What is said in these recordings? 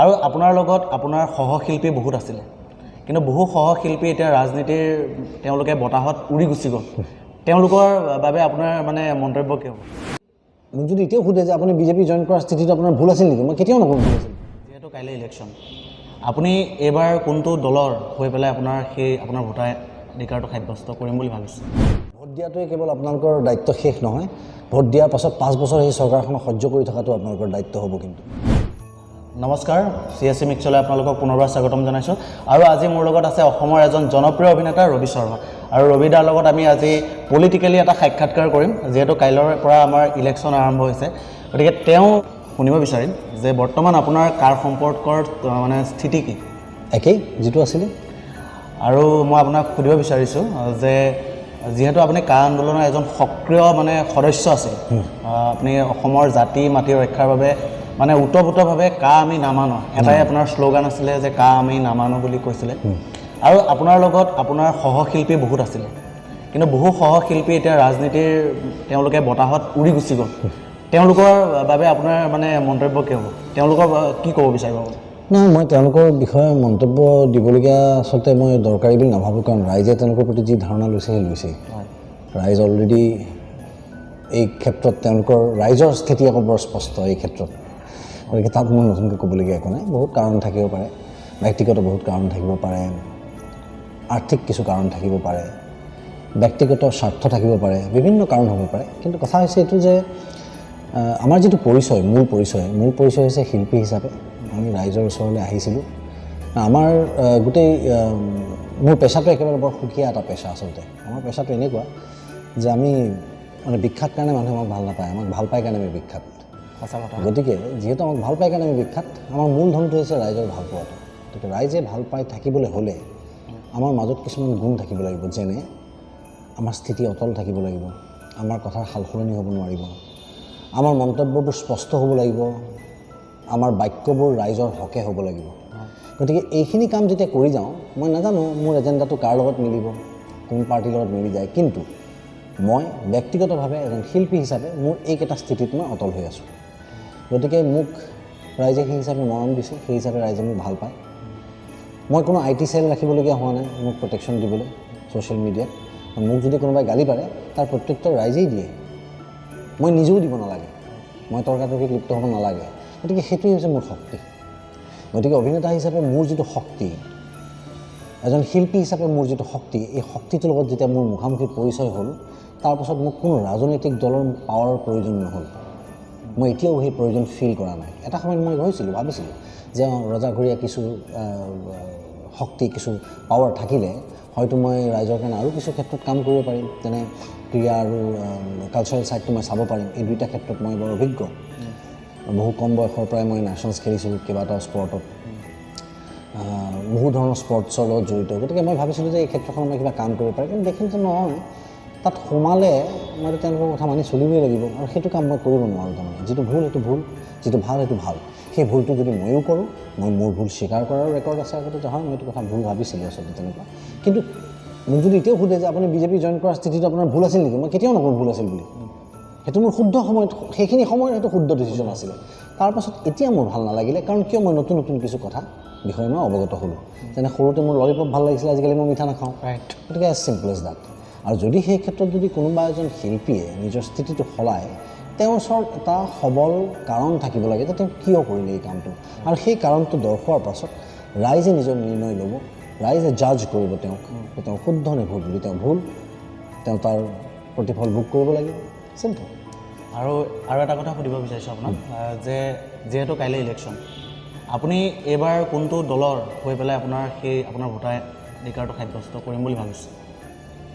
আৰু আপোনাৰ লগত আপোনাৰ সহশিল্পী বহুত আছিলে, কিন্তু বহু সহশিল্পী এতিয়া ৰাজনীতিৰ তেওঁলোকে বতাহত উৰি গুচি গ'ল। তেওঁলোকৰ বাবে আপোনাৰ মানে মন্তব্য কি হ'ব? মোক যদি এতিয়াও সোধে যে আপুনি বিজেপি জইন কৰাৰ স্থিতিটো আপোনাৰ ভুল আছিল নেকি, মই কেতিয়াও নকওঁ ভুল আছিল। যিহেতু কাইলৈ ইলেকশ্যন, আপুনি এইবাৰ কোনটো দলৰ হৈ পেলাই আপোনাৰ ভোটাধিকাৰটো সাব্যস্ত কৰিম বুলি ভাবিছে? ভোট দিয়াটোৱে কেৱল আপোনালোকৰ দায়িত্ব শেষ নহয়, ভোট দিয়াৰ পাছত 5 বছৰ সেই চৰকাৰখনক সহ্য কৰি থকাটো আপোনালোকৰ দায়িত্ব হ'ব। কিন্তু নমস্কাৰ, CSC মিক্সলৈ আপোনালোকক পুনৰবাৰ স্বাগতম জনাইছোঁ। আৰু আজি মোৰ লগত আছে অসমৰ এজন জনপ্ৰিয় অভিনেতা ৰবি শৰ্মা। আৰু ৰবিদাৰ লগত আমি আজি পলিটিকেলি এটা সাক্ষাৎকাৰ কৰিম, যিহেতু কাইলৈৰ পৰা আমাৰ ইলেকশ্যন আৰম্ভ হৈছে। গতিকে তেওঁ শুনিব বিচাৰিম যে বৰ্তমান আপোনাৰ কাৰ সম্পৰ্কৰ মানে স্থিতি কি? একেই যিটো আছিলে। আৰু মই আপোনাক সুধিব বিচাৰিছোঁ যে যিহেতু আপুনি কা আন্দোলনৰ এজন সক্ৰিয় মানে সদস্য আছিল, আপুনি অসমৰ জাতি মাটি ৰক্ষাৰ বাবে মানে ওতঃপ্ৰোতভাৱে কা আমি নামানো, এটাই আপোনাৰ শ্লোগান আছিলে যে কা আমি নামানো বুলি কৈছিলে। আৰু আপোনাৰ লগত আপোনাৰ সহশিল্পী বহুত আছিলে, কিন্তু বহু সহশিল্পী এতিয়া ৰাজনীতিৰ তেওঁলোকে বতাহত উৰি গুচি গ'ল। তেওঁলোকৰ বাবে আপোনাৰ মানে মন্তব্য কি হ'ব? তেওঁলোকৰ কি ক'ব বিচাৰিব? নহয়, মই তেওঁলোকৰ বিষয়ে মন্তব্য দিবলগীয়া আচলতে মই দৰকাৰী বুলি নাভাবোঁ, কাৰণ ৰাইজে তেওঁলোকৰ প্ৰতি যি ধাৰণা লৈছে সেই লৈছেই। ৰাইজ অলৰেডি এই ক্ষেত্ৰত তেওঁলোকৰ ৰাইজৰ স্থিতি আকৌ বৰ স্পষ্ট এই ক্ষেত্ৰত। গতিকে তাত মোৰ নতুনকৈ ক'বলগীয়া একো নাই। বহুত কাৰণ থাকিব পাৰে, ব্যক্তিগত বহুত কাৰণ থাকিব পাৰে, আৰ্থিক কিছু কাৰণ থাকিব পাৰে, ব্যক্তিগত স্বাৰ্থ থাকিব পাৰে, বিভিন্ন কাৰণ হ'ব পাৰে। কিন্তু কথা হৈছে এইটো যে আমাৰ যিটো পৰিচয়, মূল পৰিচয় হৈছে শিল্পী হিচাপে আমি ৰাইজৰ ওচৰলৈ আহিছিলোঁ। আমাৰ গোটেই মোৰ পেচাটো একেবাৰে বৰ সুকীয়া এটা পেচা আচলতে। আমাৰ পেচাটো এনেকুৱা যে আমি মানে বিখ্যাত কাৰণে মানুহে আমাক ভাল নাপায়, আমাক ভাল পায় কাৰণে আমি বিখ্যাত। সঁচা কথা। গতিকে যিহেতু আমাক ভাল পায় কাৰণে আমি বিখ্যাত, আমাৰ মূল ধনটো হৈছে ৰাইজৰ ভাল পোৱাটো। গতিকে ৰাইজে ভাল পাই থাকিবলৈ হ'লে আমাৰ মাজত কিছুমান গুণ থাকিব লাগিব, যেনে আমাৰ স্থিতি অটল থাকিব লাগিব, আমাৰ কথাৰ সালসলনি হ'ব নোৱাৰিব, আমাৰ মন্তব্যবোৰ স্পষ্ট হ'ব লাগিব, আমাৰ বাক্যবোৰ ৰাইজৰ হকে হ'ব লাগিব। গতিকে এইখিনি কাম যেতিয়া কৰি যাওঁ, মই নাজানো মোৰ এজেণ্ডাটো কাৰ লগত মিলিব, কোন পাৰ্টিৰ লগত মিলি যায়, কিন্তু মই ব্যক্তিগতভাৱে এজন শিল্পী হিচাপে মোৰ এইকেইটা স্থিতিত মই অটল হৈ আছোঁ। গতিকে মোক ৰাইজে সেই হিচাপে মৰম দিছে, সেই হিচাপে ৰাইজে মোক ভাল পায়। মই কোনো IT চেল ৰাখিবলগীয়া হোৱা নাই মোক প্ৰটেকশ্যন দিবলৈ ছ'চিয়েল মিডিয়াত। মোক যদি কোনোবাই গালি পাৰে তাৰ প্ৰত্যুত্তৰ ৰাইজেই দিয়ে, মই নিজেও দিব নালাগে, মই তৰ্কাতৰ্কিত লিপ্ত হ'ব নালাগে। গতিকে সেইটোৱেই হৈছে মোৰ শক্তি। গতিকে অভিনেতা হিচাপে মোৰ যিটো শক্তি, এজন শিল্পী হিচাপে মোৰ যিটো শক্তি, এই শক্তিটোৰ লগত যেতিয়া মোৰ মুখামুখি পৰিচয় হ'ল, তাৰপাছত মোক কোনো ৰাজনৈতিক দলৰ পাৱাৰৰ প্ৰয়োজন নহ'ল। মই এতিয়াও সেই প্ৰয়োজন ফিল কৰা নাই। এটা সময়ত মই ভাবিছিলোঁ যে ৰজাঘৰীয়া কিছু শক্তি, কিছু পাৱাৰ থাকিলে হয়তো মই ৰাইজৰ কাৰণে আৰু কিছু ক্ষেত্ৰত কাম কৰিব পাৰিম, যেনে ক্ৰীড়া আৰু কালচাৰেল ছাইডটো মই চাব পাৰিম। এই দুইটা ক্ষেত্ৰত মই বৰ অভিজ্ঞ। বহু কম বয়সৰ পৰাই মই নেশ্যনেলছ খেলিছিলোঁ, কেইবাটাও স্পৰ্টত, বহু ধৰণৰ স্পৰ্টছৰ লগত জড়িত। গতিকে মই ভাবিছিলোঁ যে এই ক্ষেত্ৰখনত মই কিবা কাম কৰিব পাৰিম, কিন্তু দেখিলোঁ যে নহয়, তাত সোমালে মইতো তেওঁলোকৰ কথা মানি চলিবই লাগিব, আৰু সেইটো কাম মই কৰিব নোৱাৰোঁ। তাৰমানে যিটো ভুল সেইটো ভুল, যিটো ভাল সেইটো ভাল। সেই ভুলটো যদি ময়ো কৰোঁ, মই মোৰ ভুল স্বীকাৰ কৰাৰো ৰেকৰ্ড আছে আগতে, যে হয় মই এইটো কথা ভুল ভাবিছিলোঁ আচলতে তেনেকুৱা। কিন্তু মোক যদি এতিয়াও সোধে যে আপুনি বিজেপি জইন কৰাৰ স্থিতিটো আপোনাৰ ভুল আছিল নেকি, মই কেতিয়াও নকওঁ ভুল আছিল বুলি। সেইটো মোৰ শুদ্ধ সময়ত, সেইখিনি সময়ত সেইটো শুদ্ধ ডিচিশ্যন আছিলে। তাৰপাছত এতিয়া মোৰ ভাল নালাগিলে, কাৰণ কিয় মই নতুন কিছু কথা বিষয়ে মই অৱগত হ'লোঁ। যেনে সৰুতে মোৰ ললিপপ ভাল লাগিছিলে, আজিকালি মই মিঠা নাখাওঁ। গতিকে এজ চিম্পল এজ দেট। আৰু যদি সেই ক্ষেত্ৰত যদি কোনোবা এজন শিল্পীয়ে নিজৰ স্থিতিটো সলায়, তেওঁৰ ওচৰত এটা সবল কাৰণ থাকিব লাগে যে তেওঁ কিয় কৰিলে এই কামটো, আৰু সেই কাৰণটো দৰ্শোৱাৰ পাছত ৰাইজে নিজৰ নিৰ্ণয় ল'ব, ৰাইজে জাজ কৰিব তেওঁক, তেওঁ শুদ্ধ নে ভুল। যদি তেওঁ ভুল, তেওঁ তাৰ প্ৰতিফল ভোগ কৰিব লাগিব, চিম্পল। আৰু এটা কথা সুধিব বিচাৰিছোঁ আপোনাক, যে যিহেতু কাইলৈ ইলেকশ্যন, আপুনি এইবাৰ কোনটো দলৰ হৈ পেলাই আপোনাৰ ভোটাধিকাৰটো সাব্যস্ত কৰিম বুলি ভাবিছে?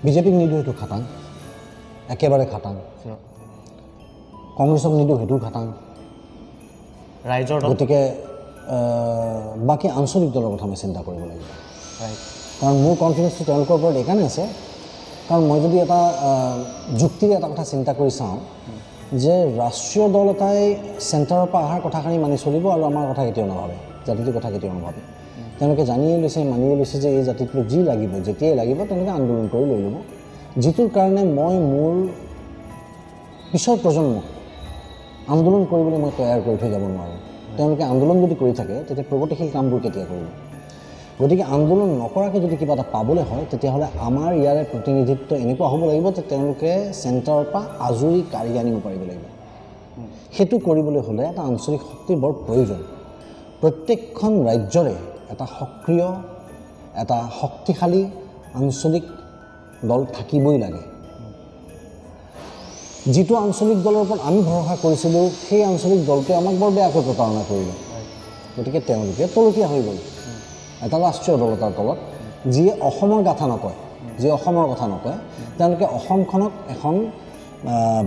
বিজেপিক নিদিওঁ, সেইটো খাটাং, একেবাৰে খাটাং। কংগ্ৰেছক নিদিওঁ, সেইটোও খাটাং। ৰাইজৰ দল, গতিকে বাকী আঞ্চলিক দলৰ কথা মই চিন্তা কৰিব লাগিব। কাৰণ মোৰ কনফিডেন্সটো তেওঁলোকৰ ওপৰত এইকাৰণে আছে, কাৰণ মই যদি এটা যুক্তিৰে এটা কথা চিন্তা কৰি চাওঁ যে ৰাষ্ট্ৰীয় দল এটাই চেণ্টাৰৰ পৰা অহাৰ কথাখিনি মানি চলিব আৰু আমাৰ কথা কেতিয়াও নাভাবে, জাতিটোৰ কথা কেতিয়াও নাভাবে। তেওঁলোকে জানিয়ে লৈছে, মানিয়ে লৈছে যে এই জাতিটোক যি লাগিব, যেতিয়াই লাগিব তেওঁলোকে আন্দোলন কৰি লৈ ল'ব, যিটোৰ কাৰণে মই মোৰ পিছৰ প্ৰজন্মক আন্দোলন কৰিবলৈ মই তৈয়াৰ কৰি থৈ যাব নোৱাৰোঁ। তেওঁলোকে আন্দোলন যদি কৰি থাকে তেতিয়া প্ৰগতিশীল কামবোৰ কেতিয়া কৰিব গতিকে আন্দোলন নকৰাকৈ যদি কিবা এটা পাবলৈ হয় তেতিয়াহ'লে আমাৰ ইয়াৰে প্ৰতিনিধিত্ব এনেকুৱা হ'ব লাগিব যে তেওঁলোকে চেণ্টাৰৰ পৰা আজৰি কাঢ়ি আনিব পাৰিব লাগিব সেইটো কৰিবলৈ হ'লে এটা আঞ্চলিক শক্তিৰ বৰ প্ৰয়োজন প্ৰত্যেকখন ৰাজ্যৰে এটা সক্ৰিয় এটা শক্তিশালী আঞ্চলিক দল থাকিবই লাগে যিটো আঞ্চলিক দলৰ ওপৰত আমি ভৰসা কৰিছিলোঁ সেই আঞ্চলিক দলটোৱে আমাক বৰ বেয়াকৈ প্ৰতাৰণা কৰিলে গতিকে তেওঁলোকে তলতীয়া হৈ গ'ল এটা ৰাষ্ট্ৰীয় দল এটাৰ তলত যিয়ে অসমৰ কথা নকয় যিয়ে অসমৰ কথা নকয় তেওঁলোকে অসমখনক এখন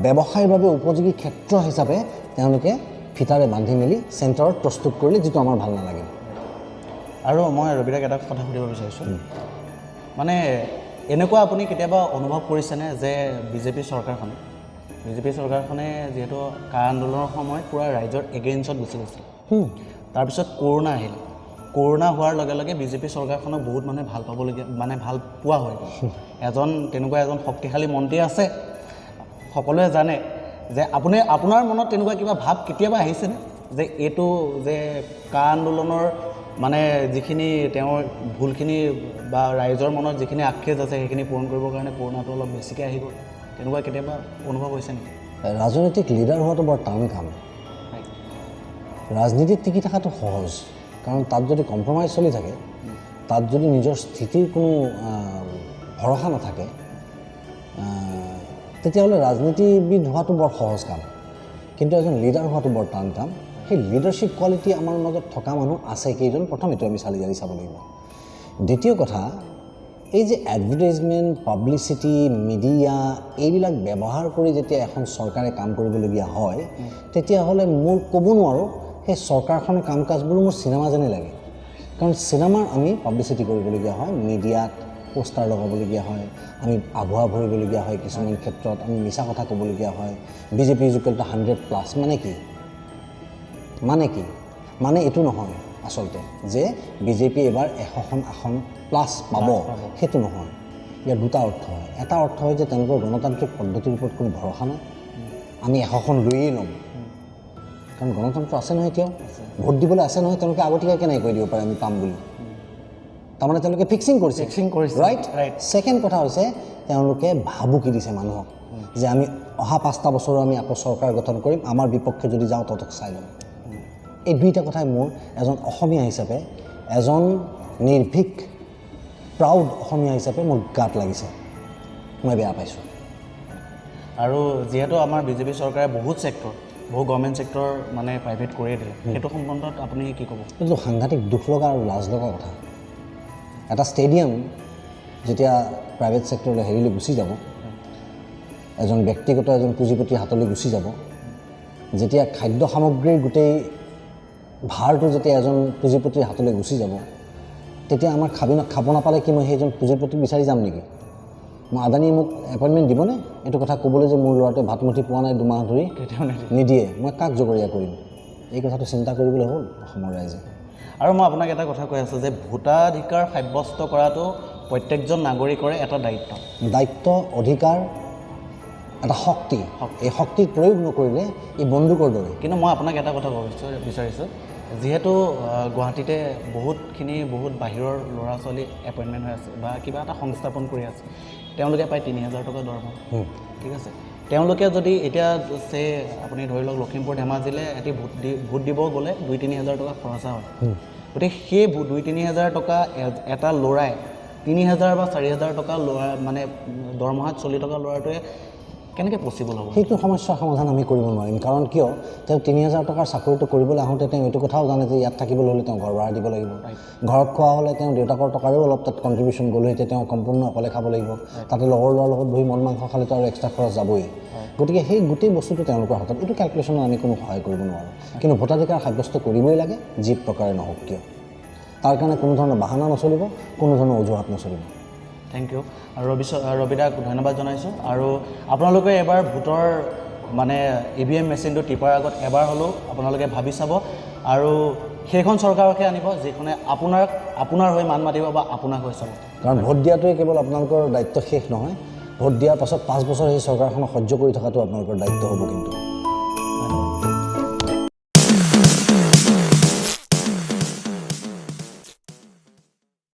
ব্যৱসায়ৰ বাবে উপযোগী ক্ষেত্ৰ হিচাপে তেওঁলোকে ফিতাৰে বান্ধি মেলি চেণ্টাৰত প্ৰস্তুত কৰিলে যিটো আমাৰ ভাল নালাগে আৰু মই ৰবিদাক এটা কথা সুধিব বিচাৰিছোঁ মানে এনেকুৱা আপুনি কেতিয়াবা অনুভৱ কৰিছেনে যে বিজেপি চৰকাৰখনে যিহেতু কা আন্দোলনৰ সময়ত পূৰা ৰাইজৰ এগেইনষ্টত গুচি গৈছিল তাৰপিছত কৰোণা আহিল কৰোণা হোৱাৰ লগে লগে বিজেপি চৰকাৰখনক বহুত মানুহে ভাল পাবলগীয়া মানে ভাল পোৱা হৈ গ'ল তেনেকুৱা এজন শক্তিশালী মন্ত্ৰী আছে সকলোৱে জানে যে আপোনাৰ মনত তেনেকুৱা কিবা ভাৱ কেতিয়াবা আহিছেনে যে এইটো যে কা আন্দোলনৰ মানে যিখিনি তেওঁৰ ভুলখিনি বা ৰাইজৰ মনত যিখিনি আক্ষেপ আছে সেইখিনি পূৰণ কৰিবৰ কাৰণে কৰোণাটো অলপ বেছিকৈ আহি গ'ল তেনেকুৱা কেতিয়াবা অনুভৱ হৈছে নেকি ৰাজনৈতিক লিডাৰ হোৱাটো বৰ টান কাম ৰাজনীতিত টিকি থকাটো সহজ কাৰণ তাত যদি কম্প্ৰমাইজ চলি থাকে তাত যদি নিজৰ স্থিতিৰ কোনো ভৰসা নাথাকে তেতিয়াহ'লে ৰাজনীতিবিদ হোৱাটো বৰ সহজ কাম কিন্তু এজন লিডাৰ হোৱাটো বৰ টান কাম সেই লিডাৰশ্বিপ কোৱালিটি আমাৰ মাজত থকা মানুহ আছে কেইজন প্ৰথম এইটো আমি চালি জাৰি চাব লাগিব দ্বিতীয় কথা এই যে এডভাৰটাইজমেণ্ট পাব্লিচিটি মিডিয়া এইবিলাক ব্যৱহাৰ কৰি যেতিয়া এখন চৰকাৰে কাম কৰিবলগীয়া হয় তেতিয়াহ'লে মোৰ ক'ব নোৱাৰোঁ সেই চৰকাৰখনৰ কাম কাজবোৰো মোৰ চিনেমা যেনেই লাগে কাৰণ চিনেমাৰ আমি পাব্লিচিটি কৰিবলগীয়া হয় মিডিয়াত পোষ্টাৰ লগাবলগীয়া হয় আমি আভুৱা ভৰিবলগীয়া হয় কিছুমান ক্ষেত্ৰত আমি মিছা কথা ক'বলগীয়া হয় বিজেপি ইজুকেল টু 100+ মানে কি মানে এইটো নহয় আচলতে যে বিজেপি এবাৰ 100খন আসন প্লাছ পাব সেইটো নহয় ইয়াৰ দুটা অৰ্থ হয় এটা অৰ্থ হয় যে তেওঁলোকৰ গণতান্ত্ৰিক পদ্ধতিৰ ওপৰত কোনো ভৰসা নাই আমি 100খন লৈয়ে ল'ম কাৰণ গণতন্ত্ৰ আছে নহয় এতিয়াও ভোট দিবলৈ আছে নহয় তেওঁলোকে আগতীয়াকৈ কেনেকৈ কৈ দিব পাৰে আমি পাম বুলি তাৰমানে তেওঁলোকে ফিক্সিং কৰিছে ৰাইট ছেকেণ্ড কথা হৈছে তেওঁলোকে ভাবুকি দিছে মানুহক যে আমি অহা 5টা বছৰ আমি আকৌ চৰকাৰ গঠন কৰিম আমাৰ বিপক্ষে যদি যাওঁ তহঁতক চাই ল'ম এই দুইটা কথাই মোৰ এজন অসমীয়া হিচাপে এজন নিৰ্ভীক প্ৰাউড অসমীয়া হিচাপে মোৰ গাত লাগিছে মই বেয়া পাইছোঁ আৰু যিহেতু আমাৰ বিজেপি চৰকাৰে বহুত গভৰ্ণমেণ্ট ছেক্টৰ মানে প্ৰাইভেট কৰিয়ে দিলে সেইটো সম্বন্ধত আপুনি কি ক'ব এইটো সাংঘাতিক দুখ লগা আৰু লাজ লগা কথা এটা ষ্টেডিয়াম যেতিয়া প্ৰাইভেট ছেক্টৰলৈ হেৰিলৈ গুচি যাব এজন ব্যক্তিগত এজন পুঁজিপতিৰ হাতলৈ গুচি যাব যেতিয়া খাদ্য সামগ্ৰীৰ গোটেই ভাৰটো যেতিয়া এজন পুঁজিপতিৰ হাতলৈ গুচি যাব তেতিয়া আমাৰ খাব নাপালে কি মই সেইজন পুঁজিপতিক বিচাৰি যাম নেকি মই আদানীয়ে মোক এপইণ্টমেণ্ট দিবনে এইটো কথা ক'বলৈ যে মোৰ ল'ৰাটোৱে ভাতমুঠি পোৱা নাই 2 মাহ ধৰি নিদিয়ে মই কাক জগৰীয়া কৰিম এই কথাটো চিন্তা কৰিবলৈ হ'ল অসমৰ ৰাইজে আৰু মই আপোনাক এটা কথা কৈ আছোঁ যে ভোটাধিকাৰ সাব্যস্ত কৰাটো প্ৰত্যেকজন নাগৰিকৰে এটা দায়িত্ব অধিকাৰ এটা শক্তি এই শক্তিক প্ৰয়োগ নকৰিলে এই বন্দুকৰ দৰে কিন্তু মই আপোনাক এটা কথা ক'ব বিচাৰিছোঁ যিহেতু গুৱাহাটীতে বহুত বাহিৰৰ ল'ৰা ছোৱালী এপইণ্টমেণ্ট হৈ আছে বা কিবা এটা সংস্থাপন কৰি আছে তেওঁলোকে প্ৰায় 30,000 টকা দৰমহা ঠিক আছে তেওঁলোকে যদি এতিয়া আপুনি ধৰি লওক লখিমপুৰ ধেমাজিলৈ এটি ভোট দিব গ'লে 2-3 হাজাৰ টকা খৰচা হয় গতিকে সেই 2-3 হাজাৰ টকা এটা ল'ৰাই 3,000 বা 4,000 টকা ল'ৰা মানে দৰমহাত চলি থকা ল'ৰাটোৱে কেনেকৈ পচিবল হ'ব সেইটো সমস্যাৰ সমাধান আমি কৰিব নোৱাৰিম কাৰণ কিয় তেওঁ 3,000 টকাৰ চাকৰিটো কৰিবলৈ আহোঁতে তেওঁ এইটো কথাও জানে যে ইয়াত থাকিবলৈ হ'লে তেওঁ ঘৰ ভাড়া দিব লাগিব ঘৰত খোৱা হ'লে তেওঁ দেউতাকৰ টকাৰেও অলপ তাত কণ্ট্ৰিবিউশ্যন গ'লে এতিয়া তেওঁ সম্পূৰ্ণ অকলে খাব লাগিব তাতে লগৰ ল'ৰাৰ লগত বহি মন মাংস খালেতো আৰু এক্সট্ৰা খৰচ যাবই গতিকে সেই গোটেই বস্তুটো তেওঁলোকৰ হাতত এইটো কেলকুলেশ্যনত আমি কোনো সহায় কৰিব নোৱাৰোঁ কিন্তু ভোটাধিকাৰ সাব্যস্ত কৰিবই লাগে যি প্ৰকাৰে নহওক কিয় তাৰ কাৰণে কোনো ধৰণৰ বাহানা নচলিব কোনো ধৰণৰ অজুহাত নচলিব থেংক ইউ আৰু ৰবিদাক ধন্যবাদ জনাইছোঁ আৰু আপোনালোকে এবাৰ ভোটৰ মানে EVM মেচিনটো টিপাৰ আগত এবাৰ হ'লেও আপোনালোকে ভাবি চাব আৰু সেইখন চৰকাৰকে আনিব যিখনে আপোনাৰ হৈ মান মাতিব বা আপোনাক হৈ চাব কাৰণ ভোট দিয়াটোৱে কেৱল আপোনালোকৰ দায়িত্ব শেষ নহয় ভোট দিয়াৰ পাছত 5 বছৰ সেই চৰকাৰখনক সহ্য কৰি থকাটো আপোনালোকৰ দায়িত্ব হ'ব কিন্তু